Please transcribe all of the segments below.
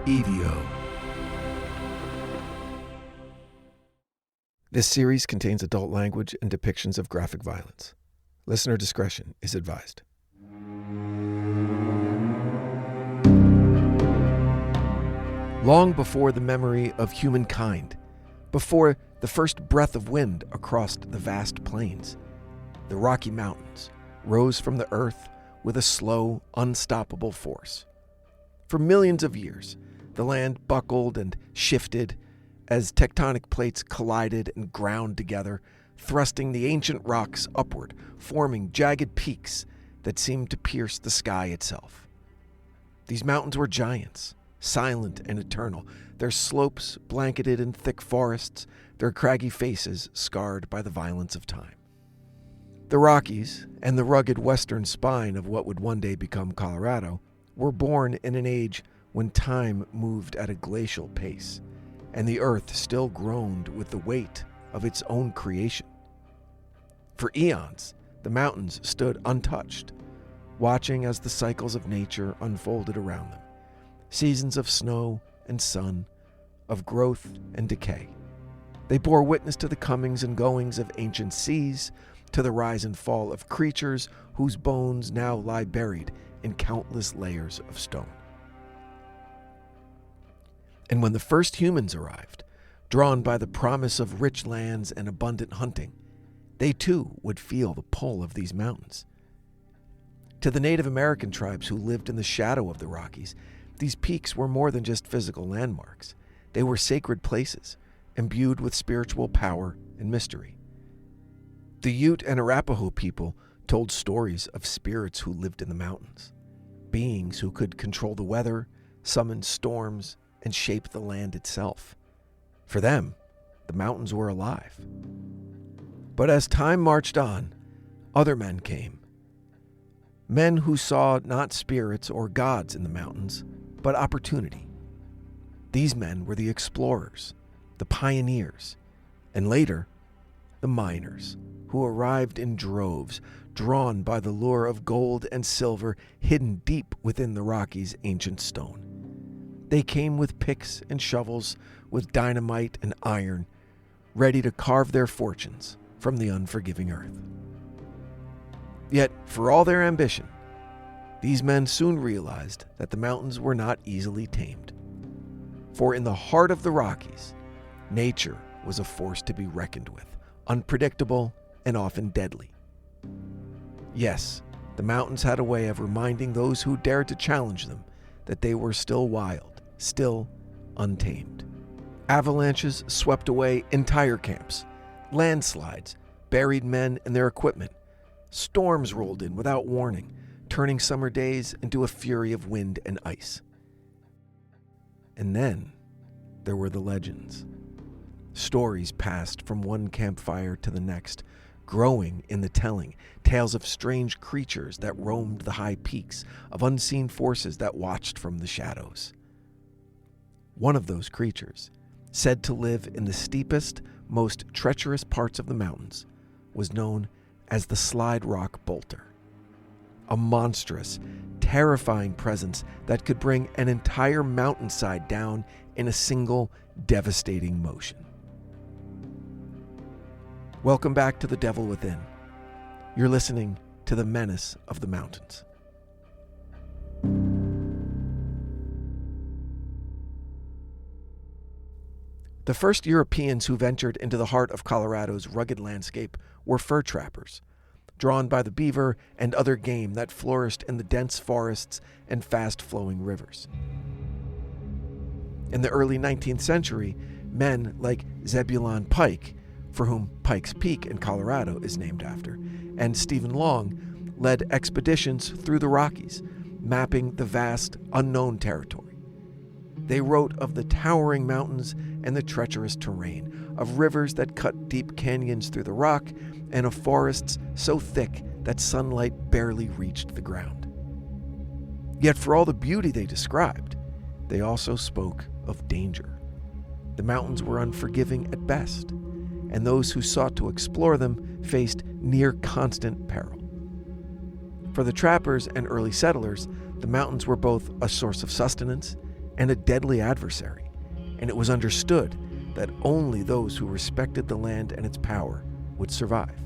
EVO. This series contains adult language and depictions of graphic violence. Listener discretion is advised. Long before the memory of humankind, before the first breath of wind across the vast plains, the Rocky Mountains rose from the earth with a slow, unstoppable force. For millions of years, the land buckled and shifted as tectonic plates collided and ground together, thrusting the ancient rocks upward, forming jagged peaks that seemed to pierce the sky itself. These mountains were giants, silent and eternal, their slopes blanketed in thick forests, their craggy faces scarred by the violence of time. The Rockies, and the rugged western spine of what would one day become Colorado, were born in an age when time moved at a glacial pace, and the earth still groaned with the weight of its own creation. For eons, the mountains stood untouched, watching as the cycles of nature unfolded around them, seasons of snow and sun, of growth and decay. They bore witness to the comings and goings of ancient seas, to the rise and fall of creatures whose bones now lie buried in countless layers of stone. And when the first humans arrived, drawn by the promise of rich lands and abundant hunting, they too would feel the pull of these mountains. To the Native American tribes who lived in the shadow of the Rockies, these peaks were more than just physical landmarks. They were sacred places, imbued with spiritual power and mystery. The Ute and Arapaho people told stories of spirits who lived in the mountains, beings who could control the weather, summon storms, and shape the land itself. For them, the mountains were alive. But as time marched on, other men came. Men who saw not spirits or gods in the mountains, but opportunity. These men were the explorers, the pioneers, and later, the miners, who arrived in droves, drawn by the lure of gold and silver hidden deep within the Rockies' ancient stone. They came with picks and shovels, with dynamite and iron, ready to carve their fortunes from the unforgiving earth. Yet, for all their ambition, these men soon realized that the mountains were not easily tamed. For in the heart of the Rockies, nature was a force to be reckoned with, unpredictable and often deadly. Yes, the mountains had a way of reminding those who dared to challenge them that they were still wild, still untamed. Avalanches swept away entire camps. Landslides buried men and their equipment. Storms rolled in without warning, turning summer days into a fury of wind and ice. And then there were the legends. Stories passed from one campfire to the next, growing in the telling, tales of strange creatures that roamed the high peaks, of unseen forces that watched from the shadows. One of those creatures, said to live in the steepest, most treacherous parts of the mountains, was known as the Slide Rock Bolter. A monstrous, terrifying presence that could bring an entire mountainside down in a single, devastating motion. Welcome back to The Devil Within. You're listening to the Menace of the Mountains. The first Europeans who ventured into the heart of Colorado's rugged landscape were fur trappers, drawn by the beaver and other game that flourished in the dense forests and fast-flowing rivers. In the early 19th century, men like Zebulon Pike, for whom Pikes Peak in Colorado is named after, and Stephen Long led expeditions through the Rockies, mapping the vast, unknown territory. They wrote of the towering mountains and the treacherous terrain, of rivers that cut deep canyons through the rock, and of forests so thick that sunlight barely reached the ground. Yet for all the beauty they described, they also spoke of danger. The mountains were unforgiving at best, and those who sought to explore them faced near constant peril. For the trappers and early settlers, the mountains were both a source of sustenance and a deadly adversary, and it was understood that only those who respected the land and its power would survive.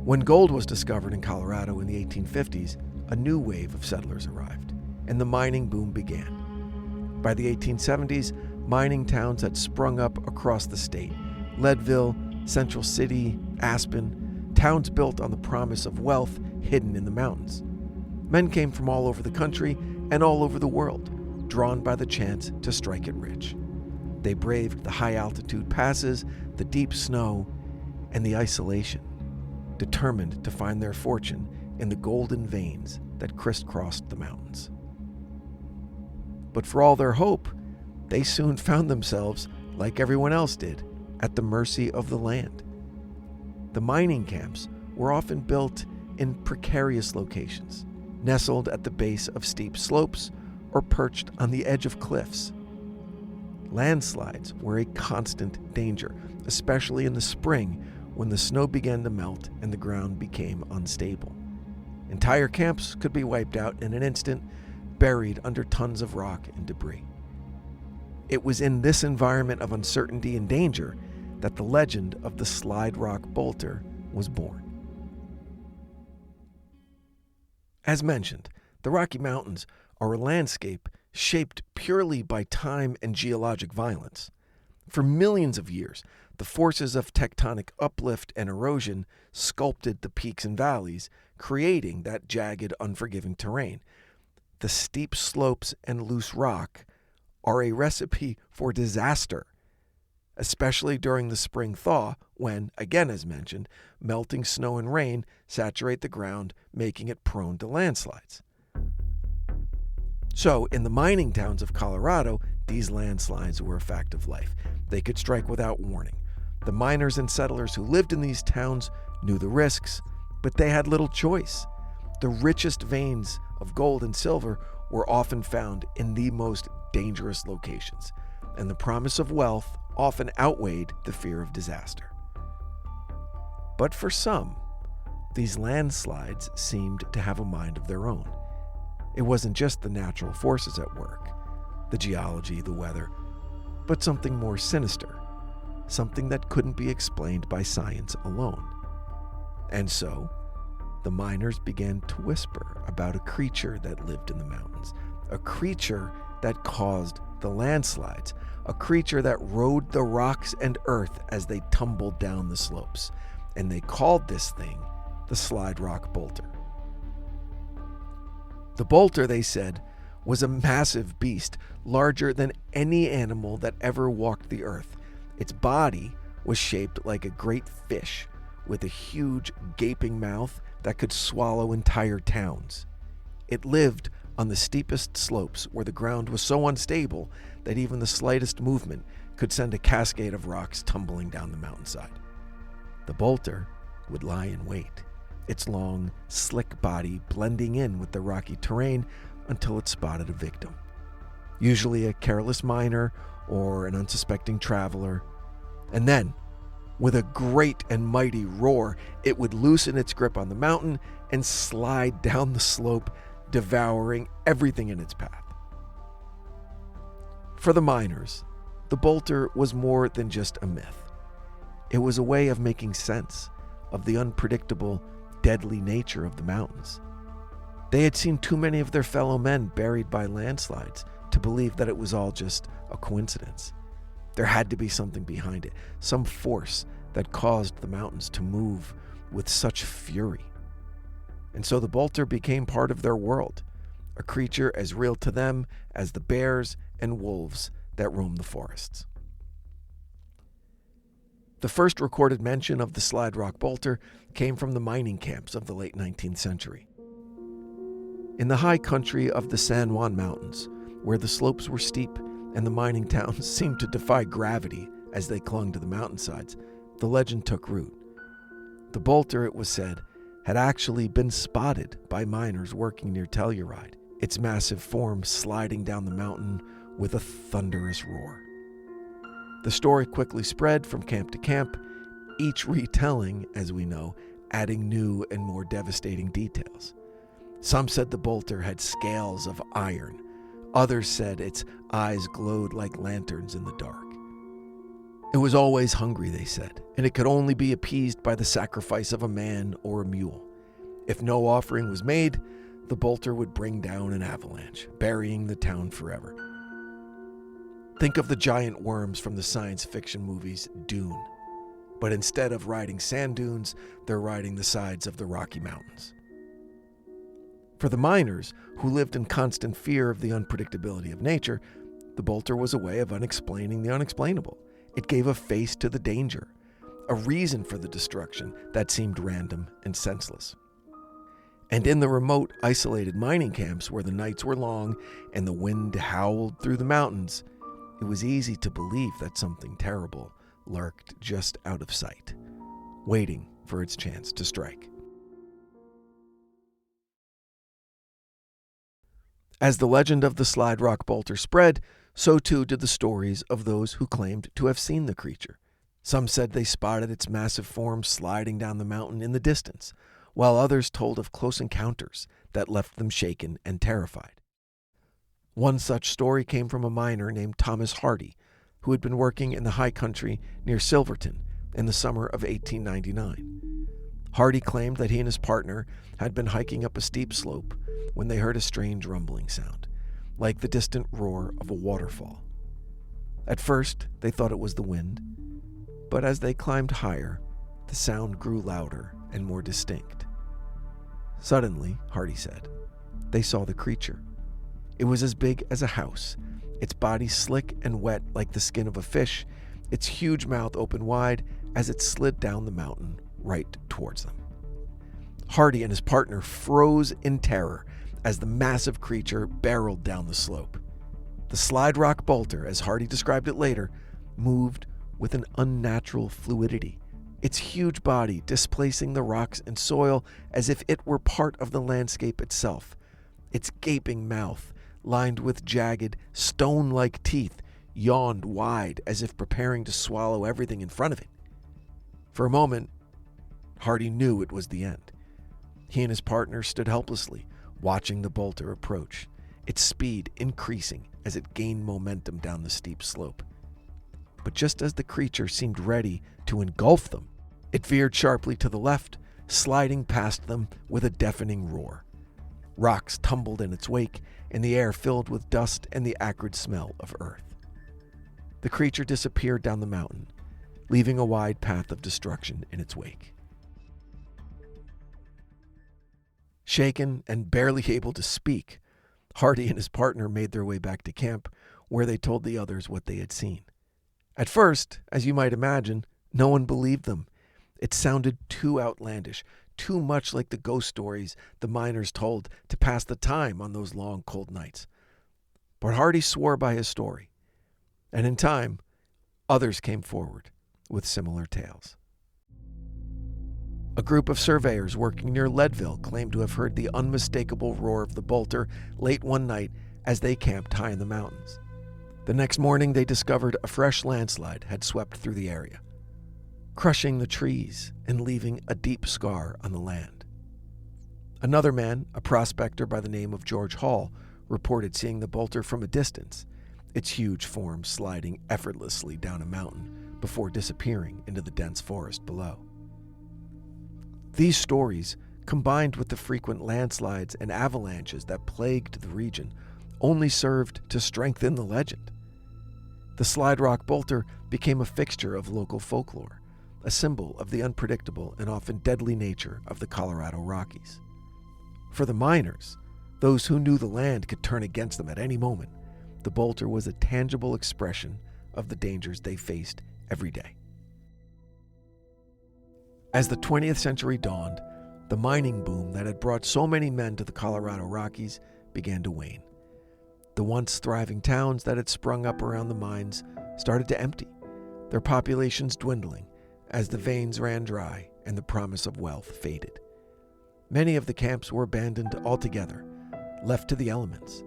When gold was discovered in Colorado in the 1850s, a new wave of settlers arrived, and the mining boom began. By the 1870s, mining towns had sprung up across the state: Leadville, Central City, Aspen, towns built on the promise of wealth hidden in the mountains. Men came from all over the country and all over the world, drawn by the chance to strike it rich. They braved the high-altitude passes, the deep snow, and the isolation, determined to find their fortune in the golden veins that crisscrossed the mountains. But for all their hope, they soon found themselves, like everyone else did, at the mercy of the land. The mining camps were often built in precarious locations, nestled at the base of steep slopes or perched on the edge of cliffs. Landslides were a constant danger, especially in the spring when the snow began to melt and the ground became unstable. Entire camps could be wiped out in an instant, buried under tons of rock and debris. It was in this environment of uncertainty and danger that the legend of the Slide Rock Bolter was born. As mentioned, the Rocky Mountains are a landscape shaped purely by time and geologic violence. For millions of years, the forces of tectonic uplift and erosion sculpted the peaks and valleys, creating that jagged, unforgiving terrain. The steep slopes and loose rock are a recipe for disaster, especially during the spring thaw when, again as mentioned, melting snow and rain saturate the ground, making it prone to landslides. So, in the mining towns of Colorado, these landslides were a fact of life. They could strike without warning. The miners and settlers who lived in these towns knew the risks, but they had little choice. The richest veins of gold and silver were often found in the most dangerous locations, and the promise of wealth often outweighed the fear of disaster. But for some, these landslides seemed to have a mind of their own. It wasn't just the natural forces at work, the geology, the weather, but something more sinister, something that couldn't be explained by science alone. And so, the miners began to whisper about a creature that lived in the mountains, a creature that caused the landslides, a creature that rode the rocks and earth as they tumbled down the slopes. And they called this thing the Slide Rock Bolter. The bolter, they said, was a massive beast, larger than any animal that ever walked the earth. Its body was shaped like a great fish, with a huge gaping mouth that could swallow entire towns. It lived on the steepest slopes where the ground was so unstable that even the slightest movement could send a cascade of rocks tumbling down the mountainside. The bolter would lie in wait, its long, slick body blending in with the rocky terrain until it spotted a victim. Usually a careless miner or an unsuspecting traveler. And then, with a great and mighty roar, it would loosen its grip on the mountain and slide down the slope, devouring everything in its path. For the miners, the bolter was more than just a myth. It was a way of making sense of the unpredictable, deadly nature of the mountains. They had seen too many of their fellow men buried by landslides to believe that it was all just a coincidence. There had to be something behind it, some force that caused the mountains to move with such fury. And so the bolter became part of their world, a creature as real to them as the bears and wolves that roam the forests. The first recorded mention of the Slide Rock Bolter came from the mining camps of the late 19th century. In the high country of the San Juan Mountains, where the slopes were steep and the mining towns seemed to defy gravity as they clung to the mountainsides, the legend took root. The bolter, it was said, had actually been spotted by miners working near Telluride, its massive form sliding down the mountain with a thunderous roar. The story quickly spread from camp to camp, each retelling, as we know, adding new and more devastating details. Some said the bolter had scales of iron. Others said its eyes glowed like lanterns in the dark. It was always hungry, they said, and it could only be appeased by the sacrifice of a man or a mule. If no offering was made, the bolter would bring down an avalanche, burying the town forever. Think of the giant worms from the science fiction movies Dune. But instead of riding sand dunes, they're riding the sides of the Rocky Mountains. For the miners, who lived in constant fear of the unpredictability of nature, the bolter was a way of unexplaining the unexplainable. It gave a face to the danger, a reason for the destruction that seemed random and senseless. And in the remote, isolated mining camps where the nights were long and the wind howled through the mountains, it was easy to believe that something terrible lurked just out of sight, waiting for its chance to strike. As the legend of the Slide Rock Bolter spread, so too did the stories of those who claimed to have seen the creature. Some said they spotted its massive form sliding down the mountain in the distance, while others told of close encounters that left them shaken and terrified. One such story came from a miner named Thomas Hardy, who had been working in the high country near Silverton in the summer of 1899. Hardy claimed that he and his partner had been hiking up a steep slope when they heard a strange rumbling sound, like the distant roar of a waterfall. At first, they thought it was the wind, but as they climbed higher, the sound grew louder and more distinct. Suddenly, Hardy said, they saw the creature. It was as big as a house, its body slick and wet like the skin of a fish, its huge mouth open wide as it slid down the mountain right towards them. Hardy and his partner froze in terror as the massive creature barreled down the slope. The Slide Rock Bolter, as Hardy described it later, moved with an unnatural fluidity, its huge body displacing the rocks and soil as if it were part of the landscape itself. Its gaping mouth, lined with jagged, stone-like teeth, yawned wide as if preparing to swallow everything in front of it. For a moment, Hardy knew it was the end. He and his partner stood helplessly, watching the bolter approach, its speed increasing as it gained momentum down the steep slope. But just as the creature seemed ready to engulf them, it veered sharply to the left, sliding past them with a deafening roar. Rocks tumbled in its wake, and the air filled with dust and the acrid smell of earth. The creature disappeared down the mountain, leaving a wide path of destruction in its wake. Shaken and barely able to speak, Hardy and his partner made their way back to camp, where they told the others what they had seen. At first, as you might imagine, no one believed them. It sounded too outlandish, too much like the ghost stories the miners told to pass the time on those long, cold nights. But Hardy swore by his story, and in time, others came forward with similar tales. A group of surveyors working near Leadville claimed to have heard the unmistakable roar of the bolter late one night as they camped high in the mountains. The next morning, they discovered a fresh landslide had swept through the area, crushing the trees and leaving a deep scar on the land. Another man, a prospector by the name of George Hall, reported seeing the bolter from a distance, its huge form sliding effortlessly down a mountain before disappearing into the dense forest below. These stories, combined with the frequent landslides and avalanches that plagued the region, only served to strengthen the legend. The Slide Rock Bolter became a fixture of local folklore, a symbol of the unpredictable and often deadly nature of the Colorado Rockies. For the miners, those who knew the land could turn against them at any moment, the bolter was a tangible expression of the dangers they faced every day. As the 20th century dawned, the mining boom that had brought so many men to the Colorado Rockies began to wane. The once thriving towns that had sprung up around the mines started to empty, their populations dwindling as the veins ran dry and the promise of wealth faded. Many of the camps were abandoned altogether, left to the elements,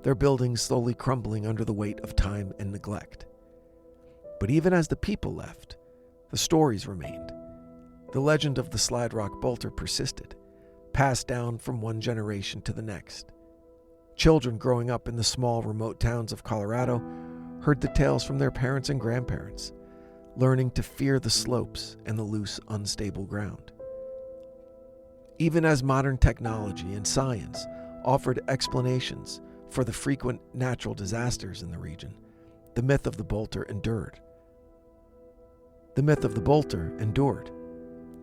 their buildings slowly crumbling under the weight of time and neglect. But even as the people left, the stories remained. The legend of the Slide Rock Bolter persisted, passed down from one generation to the next. Children growing up in the small, remote towns of Colorado heard the tales from their parents and grandparents, learning to fear the slopes and the loose, unstable ground. Even as modern technology and science offered explanations for the frequent natural disasters in the region, the myth of the bolter endured. The myth of the bolter endured,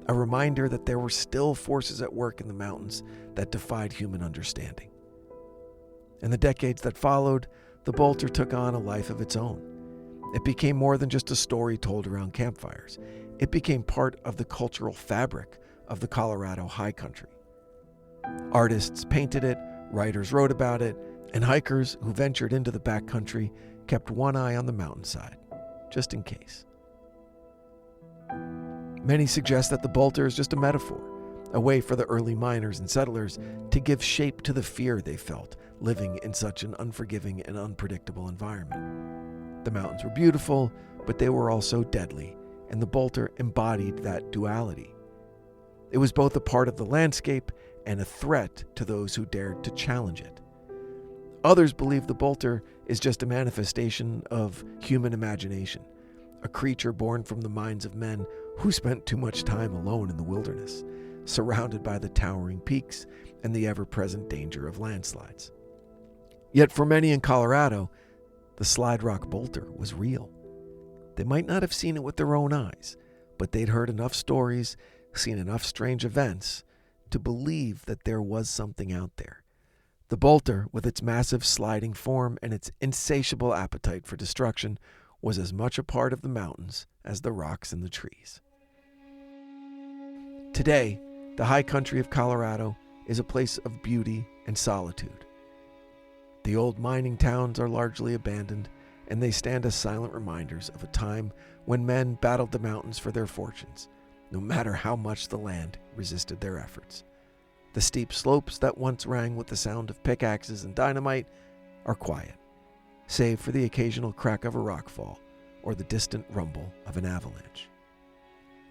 a reminder that there were still forces at work in the mountains that defied human understanding. In the decades that followed, the bolter took on a life of its own. It became more than just a story told around campfires. It became part of the cultural fabric of the Colorado high country. Artists painted it, writers wrote about it, and hikers who ventured into the backcountry kept one eye on the mountainside, just in case. Many suggest that the bolter is just a metaphor, a way for the early miners and settlers to give shape to the fear they felt living in such an unforgiving and unpredictable environment. The mountains were beautiful, but they were also deadly, and the bolter embodied that duality. It was both a part of the landscape and a threat to those who dared to challenge it. Others believe the bolter is just a manifestation of human imagination, a creature born from the minds of men who spent too much time alone in the wilderness, surrounded by the towering peaks and the ever-present danger of landslides. Yet for many in Colorado, the Slide Rock Bolter was real. They might not have seen it with their own eyes, but they'd heard enough stories, seen enough strange events, to believe that there was something out there. The bolter, with its massive sliding form and its insatiable appetite for destruction, was as much a part of the mountains as the rocks and the trees. Today, the high country of Colorado is a place of beauty and solitude. The old mining towns are largely abandoned, and they stand as silent reminders of a time when men battled the mountains for their fortunes, no matter how much the land resisted their efforts. The steep slopes that once rang with the sound of pickaxes and dynamite are quiet, save for the occasional crack of a rockfall or the distant rumble of an avalanche.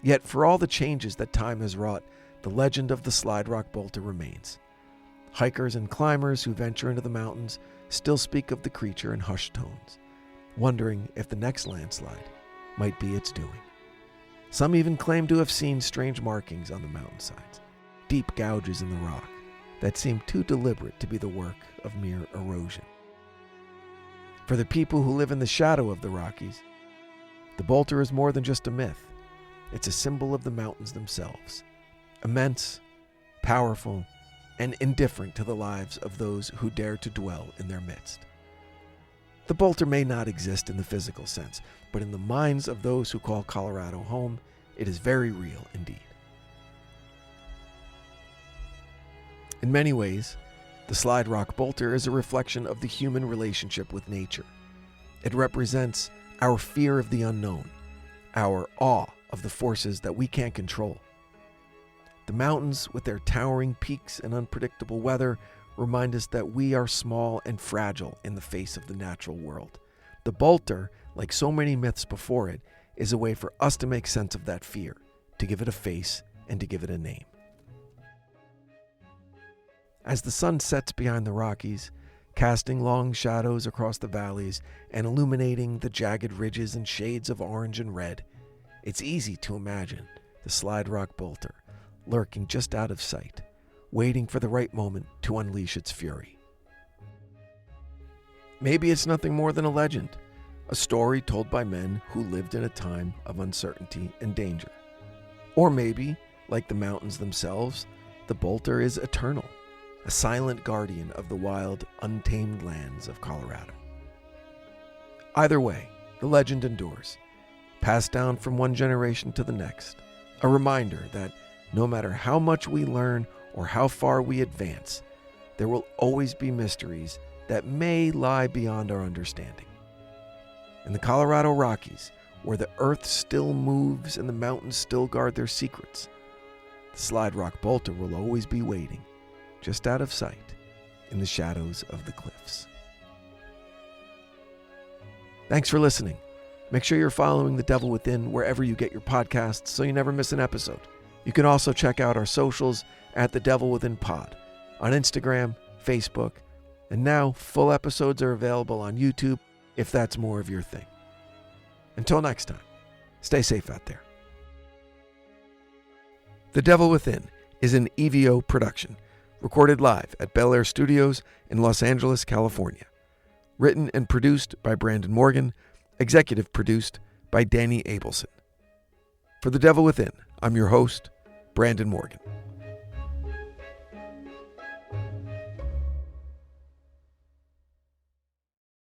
Yet for all the changes that time has wrought, the legend of the Slide Rock Bolter remains. Hikers and climbers who venture into the mountains still speak of the creature in hushed tones, wondering if the next landslide might be its doing. Some even claim to have seen strange markings on the mountainsides, deep gouges in the rock that seem too deliberate to be the work of mere erosion. For the people who live in the shadow of the Rockies, the bolter is more than just a myth. It's a symbol of the mountains themselves, immense, powerful, and indifferent to the lives of those who dare to dwell in their midst. The bolter may not exist in the physical sense, but in the minds of those who call Colorado home, it is very real indeed. In many ways, the Slide Rock Bolter is a reflection of the human relationship with nature. It represents our fear of the unknown, our awe of the forces that we can't control. The mountains, with their towering peaks and unpredictable weather, remind us that we are small and fragile in the face of the natural world. The bolter, like so many myths before it, is a way for us to make sense of that fear, to give it a face, and to give it a name. As the sun sets behind the Rockies, casting long shadows across the valleys and illuminating the jagged ridges in shades of orange and red, it's easy to imagine the Slide Rock Bolter lurking just out of sight, waiting for the right moment to unleash its fury. Maybe it's nothing more than a legend, a story told by men who lived in a time of uncertainty and danger. Or maybe, like the mountains themselves, the bolter is eternal, a silent guardian of the wild, untamed lands of Colorado. Either way, the legend endures, passed down from one generation to the next, a reminder that no matter how much we learn or how far we advance, there will always be mysteries that may lie beyond our understanding. In the Colorado Rockies, where the earth still moves and the mountains still guard their secrets, the Slide Rock Bolter will always be waiting, just out of sight, in the shadows of the cliffs. Thanks for listening. Make sure you're following The Devil Within wherever you get your podcasts so you never miss an episode. You can also check out our socials at The Devil Within Pod on Instagram, Facebook, And now full episodes are available on YouTube if that's more of your thing. Until next time, stay safe out there. The Devil Within is an EVO production, recorded live at Bel Air Studios in Los Angeles, California. Written and produced by Brandon Morgan, executive produced by Danny Abelson. For The Devil Within, I'm your host, Brandon Morgan.